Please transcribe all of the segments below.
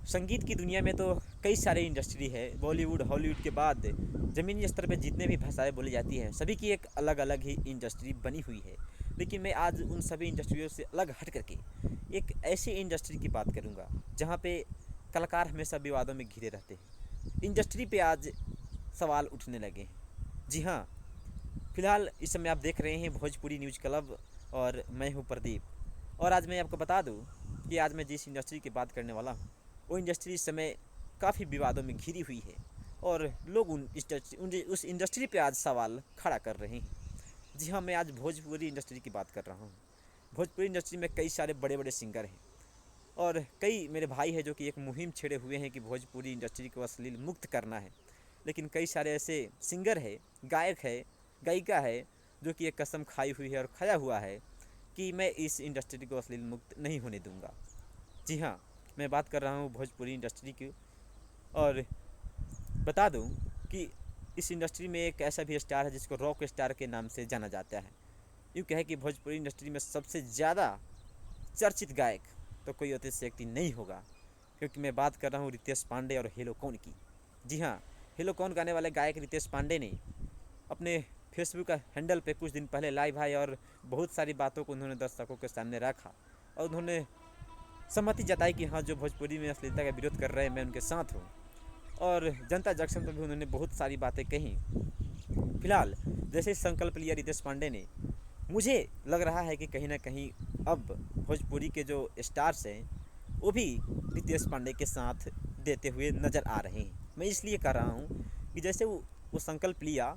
संगीत की दुनिया में तो कई सारे इंडस्ट्री है। बॉलीवुड हॉलीवुड के बाद ज़मीनी स्तर पे जितने भी भाषाएं बोली जाती हैं सभी की एक अलग अलग ही इंडस्ट्री बनी हुई है। लेकिन मैं आज उन सभी इंडस्ट्रियों से अलग हट करके एक ऐसी इंडस्ट्री की बात करूंगा जहां पे कलाकार हमेशा विवादों में घिरे रहते हैं। इंडस्ट्री पे आज सवाल उठने लगे हैं। जी हाँ, फिलहाल इस समय आप देख रहे हैं भोजपुरी न्यूज़ क्लब और मैं हूँ प्रदीप। और आज मैं आपको बता दूँ कि आज मैं जिस इंडस्ट्री की बात करने वाला हूँ वो इंडस्ट्री इस समय काफ़ी विवादों में घिरी हुई है और लोग उस इंडस्ट्री पे आज सवाल खड़ा कर रहे हैं। जी हाँ, मैं आज भोजपुरी इंडस्ट्री की बात कर रहा हूँ। भोजपुरी इंडस्ट्री में कई सारे बड़े बड़े सिंगर हैं और कई मेरे भाई हैं जो कि एक मुहिम छेड़े हुए हैं कि भोजपुरी इंडस्ट्री को अश्लील मुक्त करना है। लेकिन कई सारे ऐसे सिंगर है, गायक है, गायिका है जो कि एक कसम खाई हुई है और खाया हुआ है कि मैं इस इंडस्ट्री को अश्लील मुक्त नहीं होने दूंगा। जी हाँ, मैं बात कर रहा हूँ भोजपुरी इंडस्ट्री की। और बता दूँ कि इस इंडस्ट्री में एक ऐसा भी स्टार है जिसको रॉक स्टार के नाम से जाना जाता है। यूँ कहे कि भोजपुरी इंडस्ट्री में सबसे ज़्यादा चर्चित गायक तो कोई और व्यक्ति नहीं होगा, क्योंकि मैं बात कर रहा हूँ रितेश पांडे और हेलो कौन की। जी हाँ, हेलो कौन गाने वाले गायक रितेश पांडे ने अपने फेसबुक का हैंडल पे कुछ दिन पहले लाइव आए और बहुत सारी बातों को उन्होंने दर्शकों के सामने रखा और उन्होंने सहमति जताई कि हाँ, जो भोजपुरी में अश्लीलता का विरोध कर रहे हैं मैं उनके साथ हूँ। और जनता जंक्शन पर भी उन्होंने बहुत सारी बातें कही। फिलहाल जैसे ही संकल्प लिया रितेश पांडे ने, मुझे लग रहा है कि कहीं ना कहीं अब भोजपुरी के जो स्टार्स हैं वो भी रितेश पांडे के साथ देते हुए नज़र आ रहे हैं। मैं इसलिए कह रहा हूँ कि जैसे वो संकल्प लिया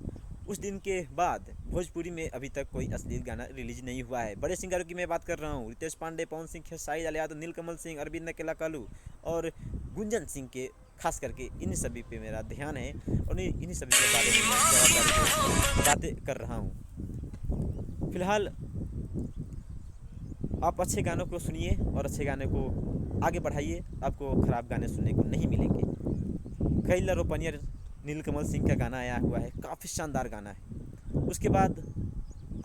उस दिन के बाद भोजपुरी में अभी तक कोई अश्लील गाना रिलीज नहीं हुआ है। बड़े सिंगरों की मैं बात कर रहा हूँ, रितेश पांडे, पवन सिंह, खेसारी लाल यादव, नीलकमल सिंह, अरविंद अकेला कालू और गुंजन सिंह के, खास करके इन सभी पे मेरा ध्यान है और इन्हीं सभी के बारे में मैं जवाबदारी से बातें कर रहा हूँ। फिलहाल आप अच्छे गानों को सुनिए और अच्छे गाने को आगे बढ़ाइए, आपको ख़राब गाने सुनने को नहीं मिलेंगे। कैला रोपनियर नीलकमल सिंह का गाना आया हुआ है, काफ़ी शानदार गाना है। उसके बाद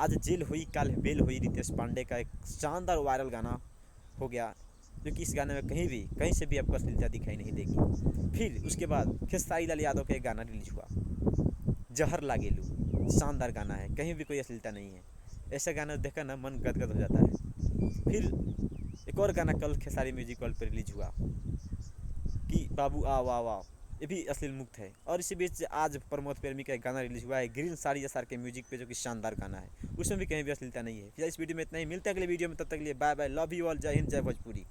आज जेल हुई काल बेल हुई रितेश पांडे का एक शानदार वायरल गाना हो गया, जो कि इस गाने में कहीं से भी आपको अश्लीलता दिखाई नहीं देगी। फिर उसके बाद खेसारी लाल यादव का एक गाना रिलीज हुआ, जहर लागेलू, शानदार गाना है, कहीं भी कोई अश्लीलता नहीं है। ऐसा गाना देखकर ना मन गदगद हो जाता है। फिर एक और गाना कल खेसारी म्यूजिक वर्ल्ड पर रिलीज हुआ कि बाबू आ वाह वाह, ये भी अश्लील मुक्त है। और इसी बीच आज प्रमोद प्रेमी का एक गाना रिलीज हुआ है ग्रीन साड़ी एसआर के म्यूजिक पे, जो कि शानदार गाना है, उसमें भी कहीं भी अश्लीलता नहीं है। फिर इस वीडियो में इतना ही, मिलते हैं अगले वीडियो में, तब तक के लिए bye bye, love you all, जय हिंद, जय भोजपुरी।